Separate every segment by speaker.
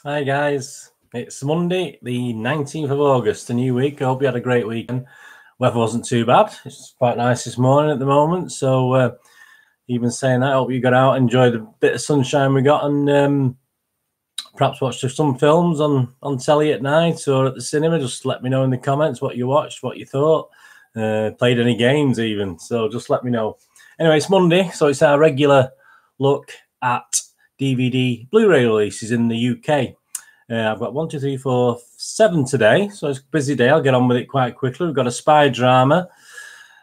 Speaker 1: Hi guys, it's Monday, the 19th of August, a new week. I hope you had a great weekend. Weather wasn't too bad. It's quite nice this morning at the moment. So even saying that, I hope you got out, enjoyed the bit of sunshine we got, and perhaps watched some films on telly at night or at the cinema. Just let me know in the comments what you watched, what you thought, played any games even. So just let me know. Anyway, it's Monday, so it's our regular look at DVD Blu-ray releases in the UK. I've got 1, 2, 3, 4, 7 today, so it's a busy day. I'll get on with it quite quickly. We've got a spy drama,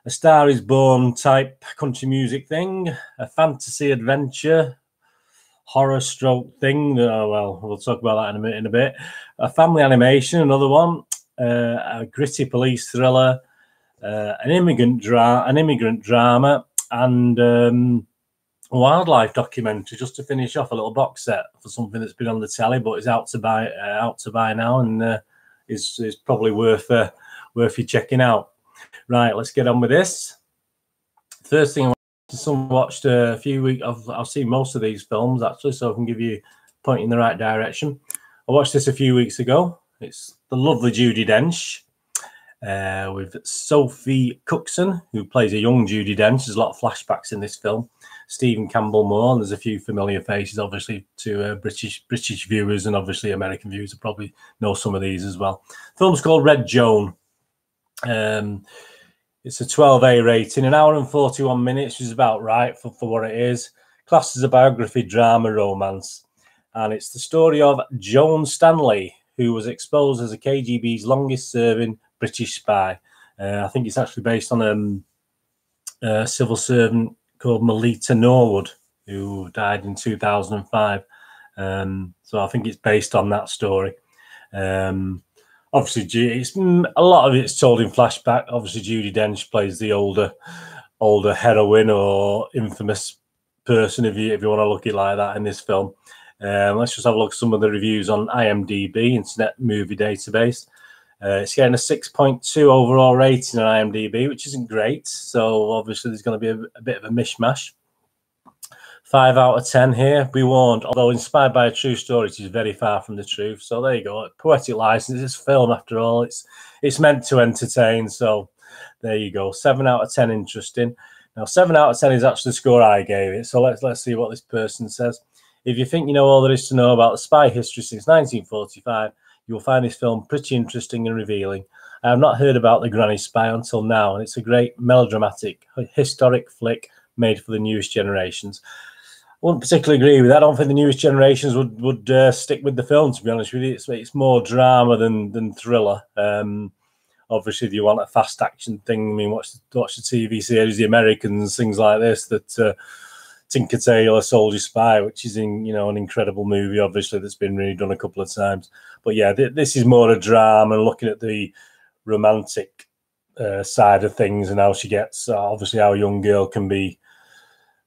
Speaker 1: a Star is Born type country music thing, a fantasy adventure, horror stroke thing. Oh, well, we'll talk about that in a bit. A family animation, another one, a gritty police thriller, an immigrant drama, and wildlife documentary, just to finish off, a little box set for something that's been on the telly but is out to buy now, and is probably worth you checking out. Right, let's get on with this. First thing, someone watched a few weeks. I've seen most of these films actually, so I can give you a point in the right direction. I watched this a few weeks ago. It's the lovely Judi Dench, with Sophie Cookson, who plays a young Judi Dench. There's a lot of flashbacks in this film. Stephen Campbell Moore, and there's a few familiar faces, obviously, to British viewers, and obviously American viewers will probably know some of these as well. The film's called Red Joan. It's a 12A rating, an hour and 41 minutes, which is about right for what it is. Classed as a biography, drama, romance. And it's the story of Joan Stanley, who was exposed as a KGB's longest-serving British spy. I think it's actually based on a civil servant called Melita Norwood, who died in 2005. So I think it's based on that story. Obviously, it's a lot of it's told in flashback. Obviously, Judi Dench plays the older heroine or infamous person, if you want to look at it like that, in this film. Let's just have a look at some of the reviews on IMDb, Internet Movie Database. It's getting a 6.2 overall rating on IMDb, which isn't great. So obviously there's going to be a bit of a mishmash. 5 out of 10 here. Be warned, although inspired by a true story, it is very far from the truth. So there you go. Poetic license. It's film after all. It's meant to entertain. So there you go. 7 out of 10. Interesting. Now 7 out of 10 is actually the score I gave it. So let's see what this person says. If you think you know all there is to know about the spy history since 1945, you will find this film pretty interesting and revealing. I have not heard about The Granny Spy until now, and it's a great melodramatic, historic flick made for the newest generations. I wouldn't particularly agree with that. I don't think the newest generations would stick with the film, to be honest with you. It's more drama than thriller. Obviously, if you want a fast action thing, I mean, watch the TV series, The Americans, things like this, that Tinker Tailor Soldier Spy, which is an incredible movie, obviously, that's been redone a couple of times. But yeah, this is more a drama, and looking at the romantic side of things, and how she gets, obviously, how a young girl can be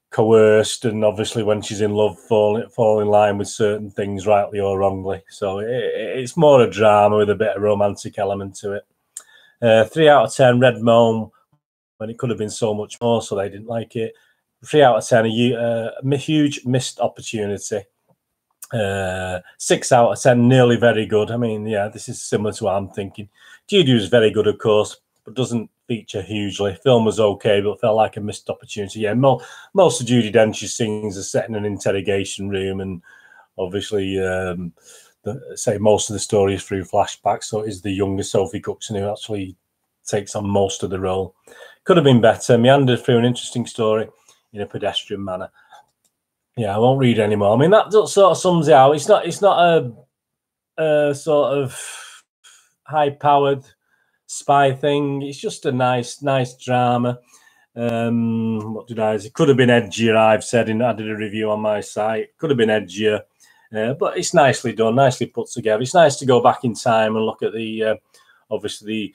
Speaker 1: coerced, and obviously when she's in love, fall in line with certain things, rightly or wrongly. So it's more a drama with a bit of romantic element to it. 3 out of 10, Red Moan, when it could have been so much more, so they didn't like it. 3 out of 10, a huge missed opportunity. 6 out of 10, nearly very good. I mean, yeah, this is similar to what I'm thinking. Judi was very good, of course, but doesn't feature hugely. Film was okay, but felt like a missed opportunity. Yeah, most of Judi Dench's scenes are set in an interrogation room, and obviously, most of the story is through flashbacks. So it is the younger Sophie Cookson who actually takes on most of the role. Could have been better. Meandered through an interesting story in a pedestrian manner. Yeah, I won't read anymore. I mean, that sort of sums it out. It's not a sort of high-powered spy thing. It's just a nice drama. What did I say? It could have been edgier, I've said. I did a review on my site. Could have been edgier. But it's nicely done, nicely put together. It's nice to go back in time and look at obviously the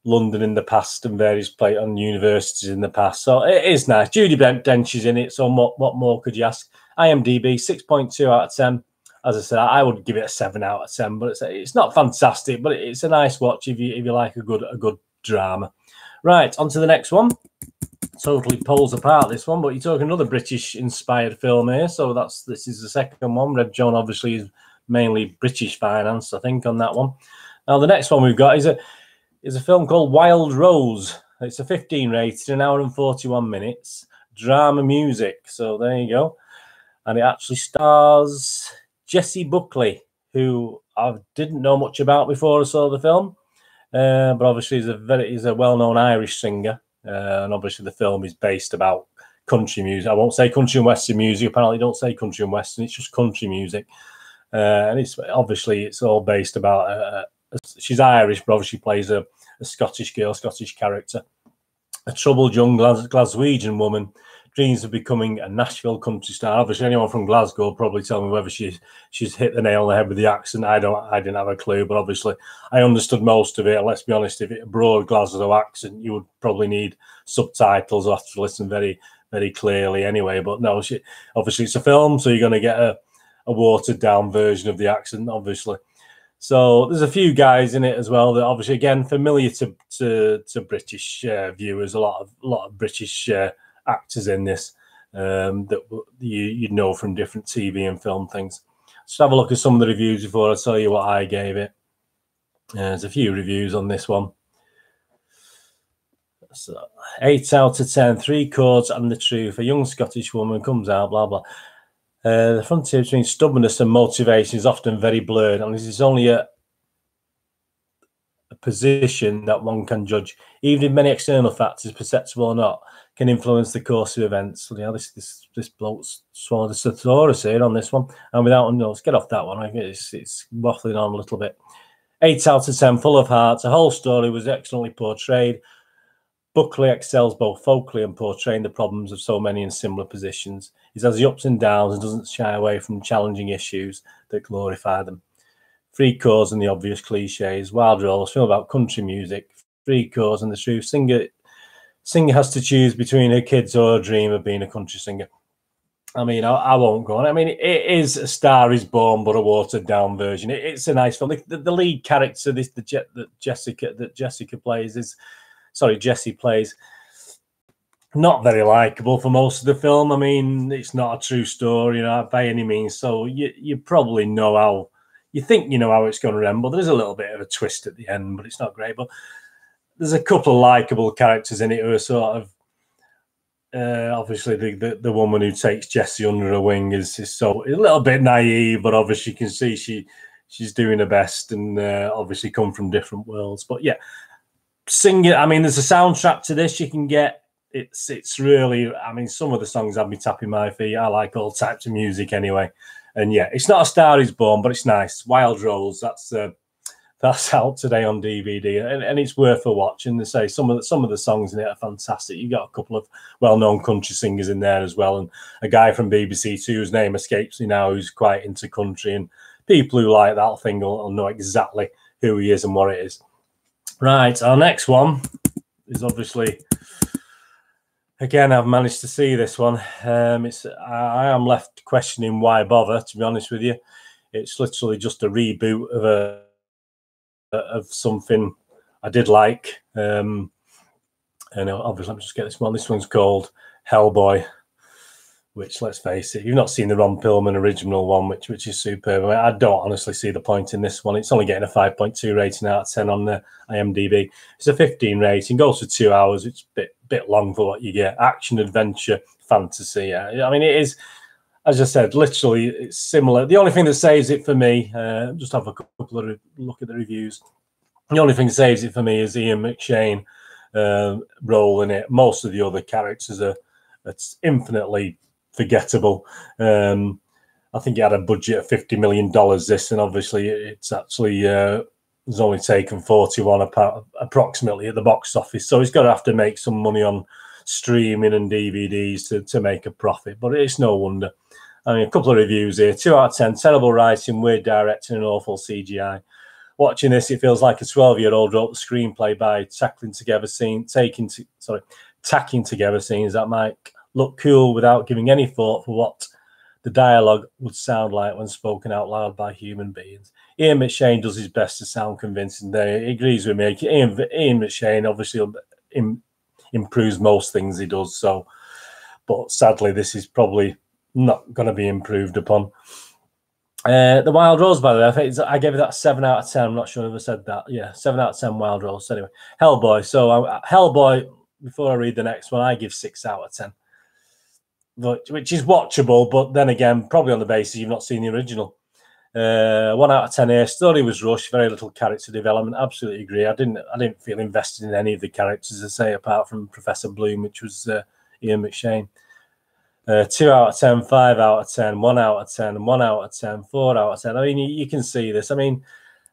Speaker 1: London in the past and various places on universities in the past. So it is nice. Judi Dench is in it, so what more could you ask? IMDb, 6.2 out of 10. As I said, I would give it a 7 out of 10, but it's not fantastic, but it's a nice watch if you like a good drama. Right, on to the next one. Totally pulls apart this one, but you're talking another British-inspired film here, so this is the second one. Red Joan obviously is mainly British finance, I think, on that one. Now, the next one we've got is a film called Wild Rose. It's a 15 rated, 1 hour and 41 minutes, drama music. So there you go. And it actually stars Jessie Buckley, who I didn't know much about before I saw the film. But obviously he's a well-known Irish singer. And obviously the film is based about country music. I won't say country and western music. Apparently don't say country and western. It's just country music. And it's all based about... she's Irish, but obviously plays a Scottish girl, Scottish character. A troubled young Glaswegian woman dreams of becoming a Nashville country star. Obviously, anyone from Glasgow will probably tell me whether she's hit the nail on the head with the accent. I didn't have a clue, but obviously I understood most of it. And let's be honest, if it's a broad Glasgow accent, you would probably need subtitles or have to listen very, very clearly anyway. But no, obviously it's a film, so you're going to get a watered down version of the accent, obviously. So there's a few guys in it as well that obviously, again, familiar to British viewers. A lot of British actors in this that you know from different TV and film things. Let's have a look at some of the reviews before I tell you what I gave it. There's a few reviews on this one. So 8 out of 10, 3 chords and the truth. A young Scottish woman comes out, blah, blah. The frontier between stubbornness and motivation is often very blurred, and this is only a position that one can judge. Even if many external factors, perceptible or not, can influence the course of events. So, yeah, this bloke's swallowed a thesaurus here on this one. And without let's get off that one. I guess it's waffling on a little bit. 8 out of 10, full of heart. The whole story was excellently portrayed. Buckley excels both vocally and portraying the problems of so many in similar positions. He has the ups and downs and doesn't shy away from challenging issues that glorify them. 3 chords and the obvious cliches. Wild Rose, film about country music. 3 chords and the truth. Singer has to choose between her kids or her dream of being a country singer. I mean, I won't go on. I mean, it is A Star Is Born, but a watered down version. It's a nice film. The lead character, that Jessie plays, not very likable for most of the film. I mean, it's not a true story, by any means. So you probably know how, you think you know how it's going to end, but there's a little bit of a twist at the end, but it's not great. But there's a couple of likable characters in it who are sort of, obviously the woman who takes Jessie under her wing is so a little bit naive, but obviously you can see she's doing her best, and obviously come from different worlds. But yeah, singing. I mean, there's a soundtrack to this you can get. It's really. I mean, some of the songs have me tapping my feet. I like all types of music anyway, and yeah, it's not A Star Is Born, but it's nice. Wild Rose. That's out today on DVD, and it's worth a watch. And they say some of the songs in it are fantastic. You got a couple of well-known country singers in there as well, and a guy from BBC Two whose name escapes me now, who's quite into country. And people who like that thing will know exactly who he is and what it is. Right, our next one is obviously, again, I've managed to see this one. I am left questioning why bother. To be honest with you, it's literally just a reboot of something I did like. And obviously, let me just get this one. This one's called Hellboy, which, let's face it, you've not seen the Ron Perlman original one, which is superb. I mean, I don't honestly see the point in this one. It's only getting a 5.2 rating out of 10 on the IMDb. It's a 15 rating, goes for 2 hours. It's a bit long for what you get. Action, adventure, fantasy. I mean, it is, as I said, literally it's similar. The only thing that saves it for me, just have a couple of look at the reviews. The only thing that saves it for me is Iain McShane role in it. Most of the other characters it's infinitely forgettable. I think it had a budget of $50 million, this, and obviously it's actually has only taken 41 approximately at the box office. So he's got to have to make some money on streaming and DVDs to make a profit, but it's no wonder. I mean, a couple of reviews here. 2 out of 10, terrible writing, weird directing, and awful CGI. Watching this, it feels like a 12-year-old wrote the screenplay by tacking together scenes that might look cool without giving any thought for what the dialogue would sound like when spoken out loud by human beings. Iain McShane does his best to sound convincing there. He agrees with me. Iain McShane obviously improves most things he does. So, but sadly, this is probably not going to be improved upon. The Wild Rose, by the way, I think I gave it that 7 out of 10. I'm not sure if I said that. Yeah, 7 out of 10 Wild Rose. Anyway, Hellboy. So Hellboy, before I read the next one, I give 6 out of 10. Which is watchable, but then again, probably on the basis you've not seen the original. 1 out of 10 here. Story was rushed, very little character development. Absolutely agree. I didn't feel invested in any of the characters, I say, apart from Professor Bloom, which was Iain McShane. 2 out of 10, 5 out of 10, 1 out of 10, 1 out of 10, 4 out of 10. I mean, you can see this. I mean,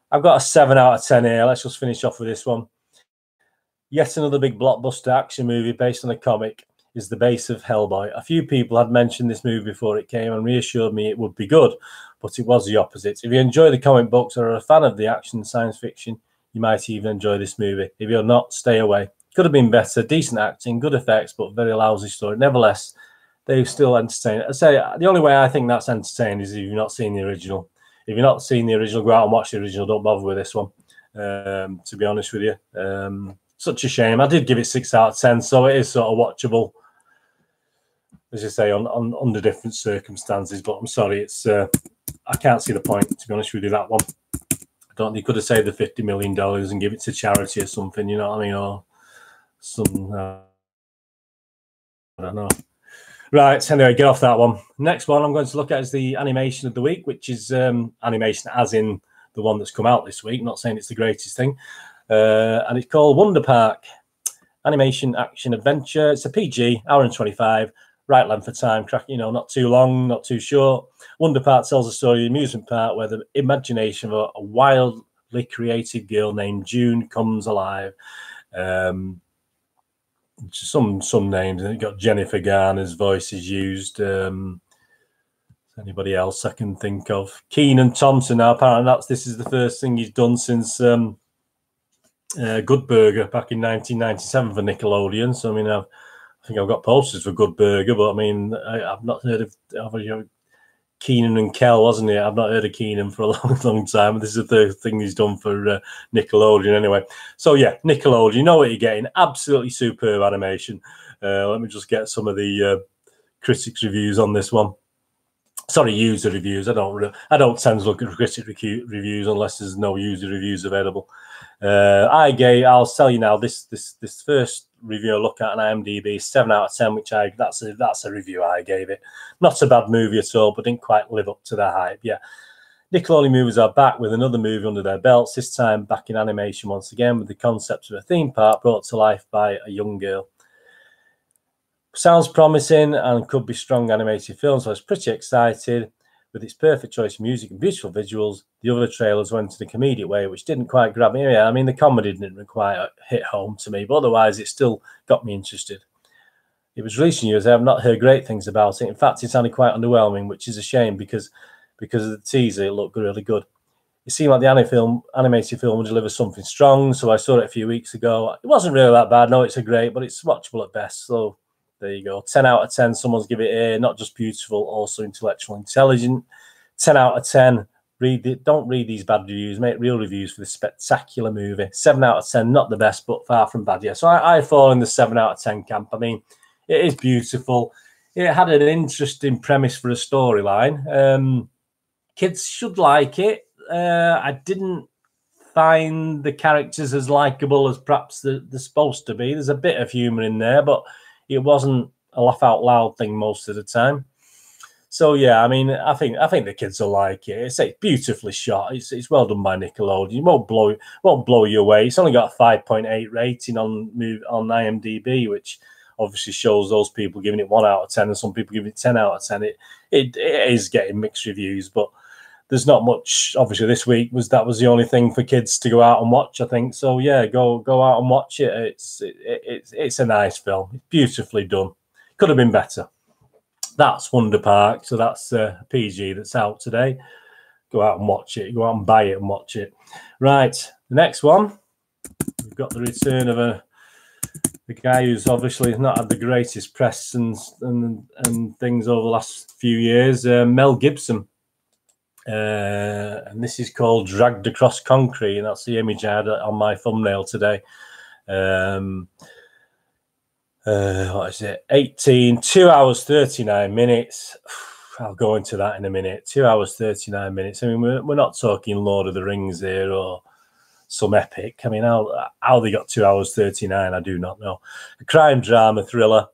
Speaker 1: I've got a 7 out of 10 here. Let's just finish off with this one. Yet another big blockbuster action movie based on a comic is the base of Hellboy. A few people had mentioned this movie before it came and reassured me it would be good, but it was the opposite. If you enjoy the comic books or are a fan of the action science fiction, you might even enjoy this movie. If you're not, stay away. Could have been better, decent acting, good effects, but very lousy story. Nevertheless, they've still entertained. I say the only way I think that's entertained is if you've not seen the original. If you're not seen the original, go out and watch the original. Don't bother with this one, to be honest with you. Such a shame. I did give it 6 out of 10, so it is sort of watchable, as you say, on under different circumstances. But I'm sorry, it's I can't see the point, to be honest with you, that one. I don't think you could have saved the $50 million and give it to charity or something, you know what I mean? Or some, I don't know. Right, anyway, get off that one. Next one I'm going to look at is the animation of the week, which is animation as in the one that's come out this week. I'm not saying it's the greatest thing. And it's called Wonder Park. Animation, action, adventure. It's a PG, hour and 25. Right length of time, cracking, you know, not too long, not too short. Wonder Park tells the story of the amusement park where the imagination of a wildly creative girl named June comes alive. Some names. You've got Jennifer Garner's voice is used. Anybody else I can think of? Kenan Thompson. Now, apparently, this is the first thing he's done since Good Burger back in 1997 for Nickelodeon. So I mean, I think I've got posters for Good Burger, but I mean, I've not heard of Keenan and Kel, wasn't it? I've not heard of Keenan for a long time. This is the third thing he's done for Nickelodeon anyway. So yeah, Nickelodeon, you know what you're getting. Absolutely superb animation. Let me just get some of the critics' reviews on this one. Sorry, user reviews. I don't tend to look at critic reviews unless there's no user reviews available. I'll tell you now, this first review I look at on IMDb, 7 out of 10, which that's a review I gave it. Not a bad movie at all, but didn't quite live up to the hype. Yeah, Nickelodeon movies are back with another movie under their belts, this time back in animation once again, with the concept of a theme park brought to life by a young girl. Sounds promising and could be strong animated film, so I was pretty excited. With its perfect choice of music and beautiful visuals, the other trailers went in a comedic way, which didn't quite grab me. Yeah, I mean, the comedy didn't quite hit home to me, but otherwise it still got me interested. It was released in USA. I've not heard great things about it. In fact, it sounded quite underwhelming, which is a shame because of the teaser, it looked really good. It seemed like the animated film would deliver something strong, so I saw it a few weeks ago. It wasn't really that bad. No, it's a great, but it's watchable at best, so there you go. 10 out of 10. Someone's give it a not just beautiful, also intellectual, intelligent. 10 out of 10. Don't read these bad reviews. Make real reviews for this spectacular movie. 7 out of 10. Not the best, but far from bad. Yeah. So I fall in the 7 out of 10 camp. I mean, it is beautiful. It had an interesting premise for a storyline. Kids should like it. I didn't find the characters as likable as perhaps they're supposed to be. There's a bit of humour in there, but it wasn't a laugh out loud thing most of the time. So yeah, I mean, I think the kids will like it. It's beautifully shot. It's well done by Nickelodeon. It won't blow you away. It's only got a 5.8 rating on IMDb, which obviously shows those people giving it 1 out of 10 and some people giving it 10 out of 10. It is getting mixed reviews, but there's not much. Obviously, this week that was the only thing for kids to go out and watch, I think. So yeah, go out and watch it. It's a nice film. It's beautifully done. Could have been better. That's Wonder Park. So that's PG that's out today. Go out and watch it. Go out and buy it and watch it. Right, the next one. We've got the return of the guy who's obviously not had the greatest press and things over the last few years. Mel Gibson. And this is called Dragged Across Concrete, and that's the image I had on my thumbnail today. What is it? 2 hours 39 minutes. I'll go into that in a minute. 2 hours, 39 minutes. I mean, we're not talking Lord of the Rings here or some epic. I mean, how they got 2 hours, 39, I do not know. A crime drama thriller.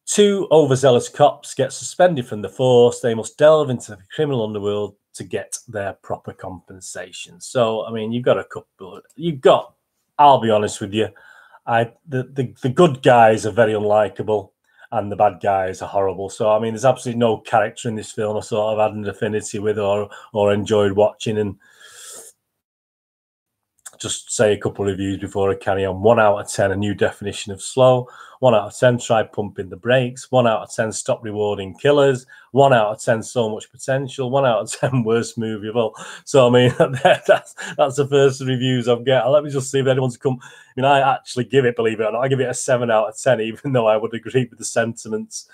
Speaker 1: Two overzealous cops get suspended from the force. They must delve into the criminal underworld to get their proper compensation. So, I mean, you've got a couple. I'll be honest with you, the good guys are very unlikable and the bad guys are horrible. So, I mean, there's absolutely no character in this film I sort of had an affinity with or enjoyed watching. And just say a couple of reviews before I carry on. 1 out of 10, a new definition of slow. 1 out of 10, try pumping the brakes. 1 out of 10, stop rewarding killers. 1 out of 10, so much potential. 1 out of 10, worst movie of all. So, I mean, that's the first reviews I've got. Let me just see if anyone's come. I mean, I actually give it, believe it or not, I give it a 7 out of 10, even though I would agree with the sentiments,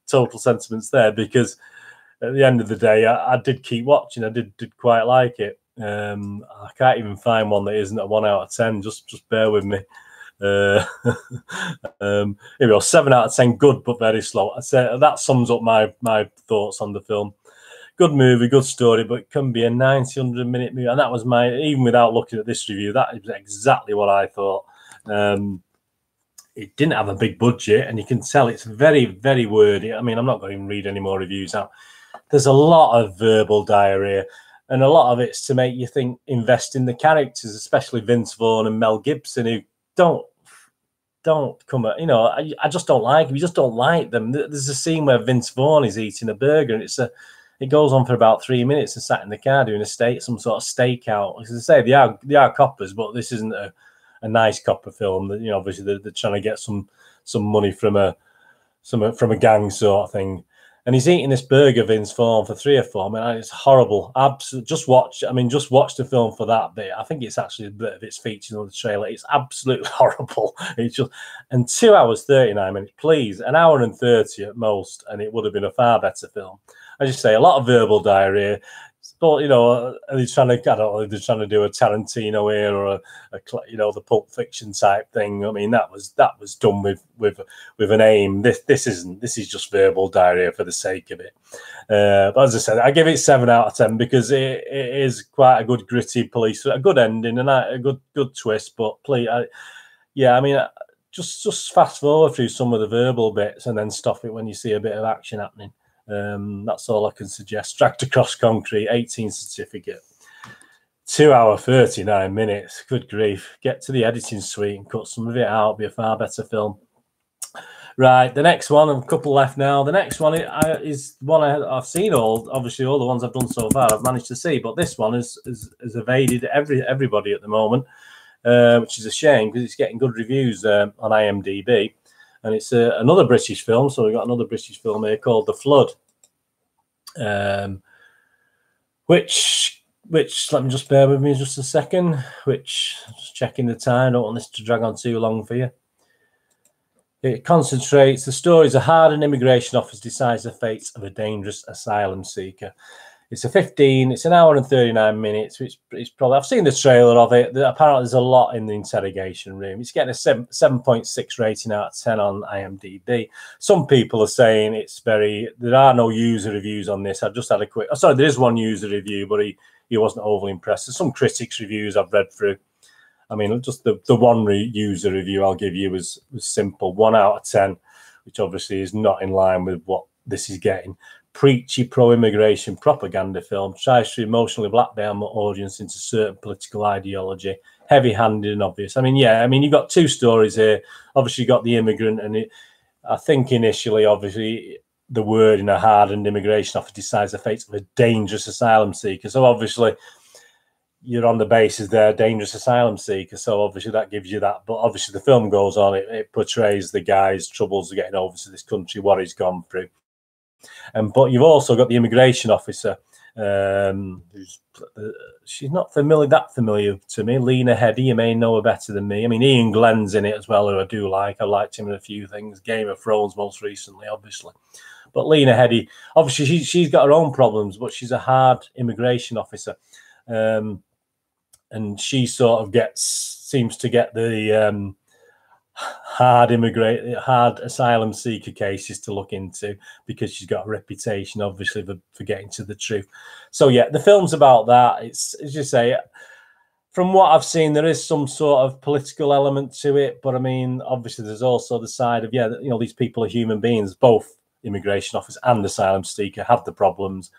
Speaker 1: total sentiments there, because at the end of the day, I did keep watching. I did quite like it. I can't even find one that isn't a 1 out of 10. Just bear with me. Here we go. 7 out of 10, good but very slow. I say that sums up my thoughts on the film. Good movie, good story, but it can be a 90-100 minute movie, and that was even without looking at this review, that is exactly what I thought. It didn't have a big budget, and you can tell it's very, very wordy. I mean, I'm not going to even read any more reviews out. There's a lot of verbal diarrhea. And a lot of it's to make you think, invest in the characters, especially Vince Vaughn and Mel Gibson, who don't come at, I just don't like them. You just don't like them. There's a scene where Vince Vaughn is eating a burger, and it goes on for about 3 minutes and sat in the car doing some sort of stakeout. As I say, they are coppers, but this isn't a nice copper film. Obviously they're trying to get some money from a gang sort of thing. And he's eating this burger, Vince Vaughn, for 3 or 4. I mean, it's horrible. Absolutely. Just watch the film for that bit. I think it's actually a bit of it's featured on the trailer. It's absolutely horrible. It's just, and 2 hours, 39 minutes, please, 1 hour and 30 at most, and it would have been a far better film. As you say, a lot of verbal diarrhea. But, are they trying to, I don't know, they're trying to do a Tarantino here or the Pulp Fiction type thing. I mean, that was done with an aim. This is just verbal diarrhea for the sake of it. But as I said, I give it 7 out of 10 because it is quite a good gritty police, a good ending and a good twist. But please, just fast forward through some of the verbal bits and then stop it when you see a bit of action happening. That's all I can suggest. Dragged Across Concrete, 18 certificate, 2 hour 39 minutes. Good grief. Get to the editing suite and cut some of it out. It'll be a far better film. Right, the next one, a couple left now. The next one is one I've seen obviously all the ones I've done so far I've managed to see, but this one has evaded everybody at the moment, which is a shame because it's getting good reviews on IMDb. And it's another British film, so we've got another British film here called The Flood, which let me just bear with me just a second, just checking the time, I don't want this to drag on too long for you. It concentrates, the stories are hard and immigration officer decides the fate of a dangerous asylum seeker. It's 1 hour and 39 minutes, which is probably, I've seen the trailer of it. Apparently there's a lot in the interrogation room. It's getting a 7.6 rating out of 10 on IMDb. Some people are saying there are no user reviews on this. I've just had there is one user review, but he wasn't overly impressed. There's some critics reviews I've read through. I mean, just the one user review I'll give you was simple. 1 out of 10, which obviously is not in line with what this is getting. Preachy pro-immigration propaganda film tries to emotionally blackmail the audience into certain political ideology, heavy-handed and obvious. I mean, you've got two stories here. Obviously, you've got the immigrant, and I think initially, obviously, the word in a hardened immigration officer decides the fate of a dangerous asylum seeker. So obviously, you're on the basis there, dangerous asylum seeker. So obviously, that gives you that. But obviously, the film goes on. It portrays the guy's troubles of getting over to this country, what he's gone through. But you've also got the immigration officer, she's not that familiar to me. Lena Headey, you may know her better than me. I mean, Iain Glen's in it as well, who I do like. I liked him in a few things. Game of Thrones most recently, obviously. But Lena Headey, obviously, she's got her own problems, but she's a hard immigration officer. And she sort of seems to get the hard asylum seeker cases to look into, because she's got a reputation, obviously, for getting to the truth. So yeah, the film's about that. It's, as you say, from what I've seen, there is some sort of political element to it, but I mean, obviously, there's also the side of, yeah, you know, these people are human beings. Both immigration officers and asylum seeker have the problems,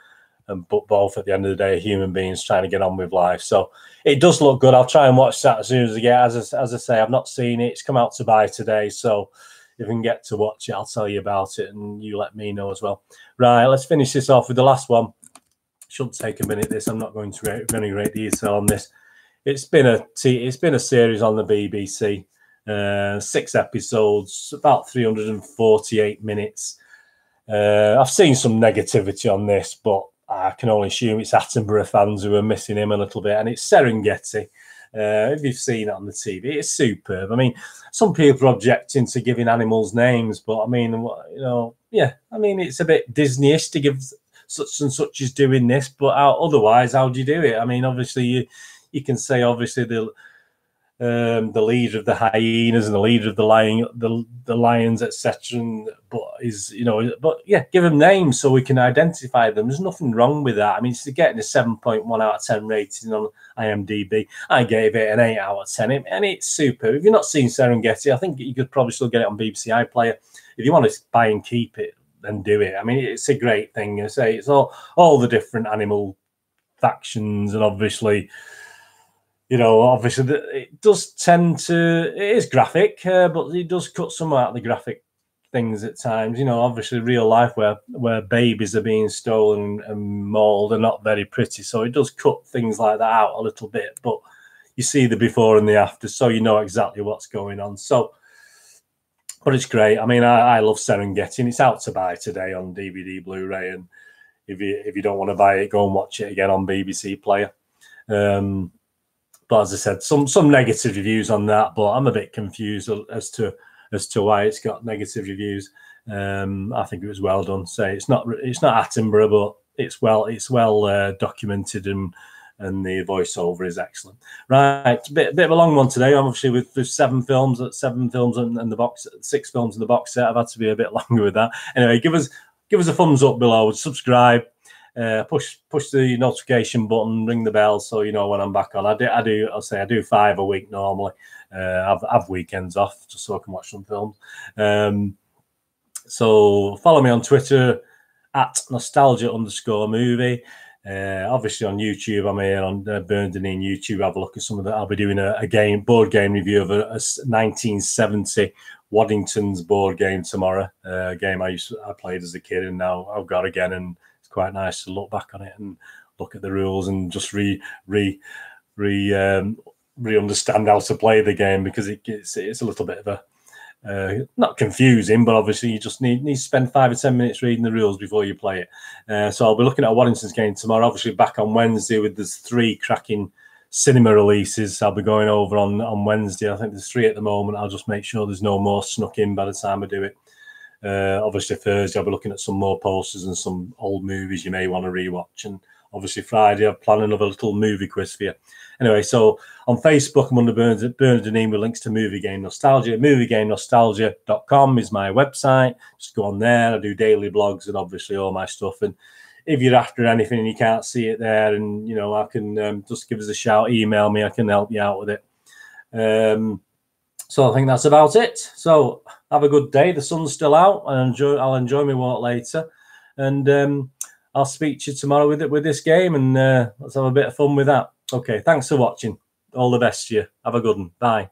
Speaker 1: but both at the end of the day are human beings trying to get on with life. So it does look good. I'll try and watch that as soon as I get. As I say, I've not seen it. It's come out to buy today, so if I can get to watch it, I'll tell you about it, and you let me know as well. Right, let's finish this off with the last one. Should take a minute. This, I'm not going to go into great detail on this. It's been a series on the BBC, 6 episodes, about 348 minutes. I've seen some negativity on this, but I can only assume it's Attenborough fans who are missing him a little bit. And it's Serengeti. If you've seen it on the TV, it's superb. I mean, some people are objecting to giving animals names, but I mean, you know, yeah, I mean, it's a bit Disney-ish to give such and such is doing this, but otherwise, how do you do it? I mean, obviously, you can say, obviously, the leader of the hyenas and the leader of the lions, etc. But but yeah, give them names so we can identify them. There's nothing wrong with that. I mean, it's getting a 7.1 out of 10 rating on IMDb. I gave it an 8 out of 10, and it's super. If you've not seen Serengeti, I think you could probably still get it on BBC iPlayer. If you want to buy and keep it, then do it. I mean, it's a great thing. I say it's all the different animal factions, and obviously, you know, obviously it does tend to, it is graphic, but it does cut some out of the graphic things at times. You know, obviously real life where babies are being stolen and mauled are not very pretty. So it does cut things like that out a little bit, but you see the before and the after, so you know exactly what's going on. So, but it's great. I mean, I love Serengeti, and it's out to buy today on DVD Blu-ray. And if you don't want to buy it, go and watch it again on BBC Player. But as I said, some negative reviews on that, but I'm a bit confused as to why it's got negative reviews. I think it was well done. Say it's not Attenborough, but it's well documented, and the voiceover is excellent. Right, a bit of a long one today. Obviously, with 7 films and the box, 6 films in the box set, I've had to be a bit longer with that. Anyway, give us a thumbs up below, subscribe. Push the notification button, ring the bell, so you know when I'm back on. I'll say I do 5 a week normally. Have weekends off just so I can watch some films. So follow me on Twitter at nostalgia_movie. Obviously on YouTube, I'm here on Burned and Iain YouTube. Have a look at some of that. I'll be doing a board game review of a 1970 Waddington's board game tomorrow. A game I played as a kid, and now I've got again, and quite nice to look back on it and look at the rules and just understand how to play the game, because it's a little bit of a not confusing, but obviously you just need to spend 5 or 10 minutes reading the rules before you play it. So I'll be looking at Waddington's game tomorrow. Obviously back on Wednesday with there's 3 cracking cinema releases. I'll be going over on Wednesday. I think there's 3 at the moment. I'll just make sure there's no more snuck in by the time I do it. Obviously Thursday I'll be looking at some more posters and some old movies you may want to rewatch, and obviously Friday I'll plan another little movie quiz for you. Anyway, so on Facebook I'm under Bernard and Iain with links to Movie Game Nostalgia. MovieGameNostalgia.com is my website. Just go on there. I do daily blogs and obviously all my stuff. And if you're after anything and you can't see it there, and you know, I can just give us a shout, email me. I can help you out with it. So I think that's about it. So have a good day. The sun's still out, and I'll enjoy my walk later. And I'll speak to you tomorrow with this game, and let's have a bit of fun with that. Okay, thanks for watching. All the best to you. Have a good one. Bye.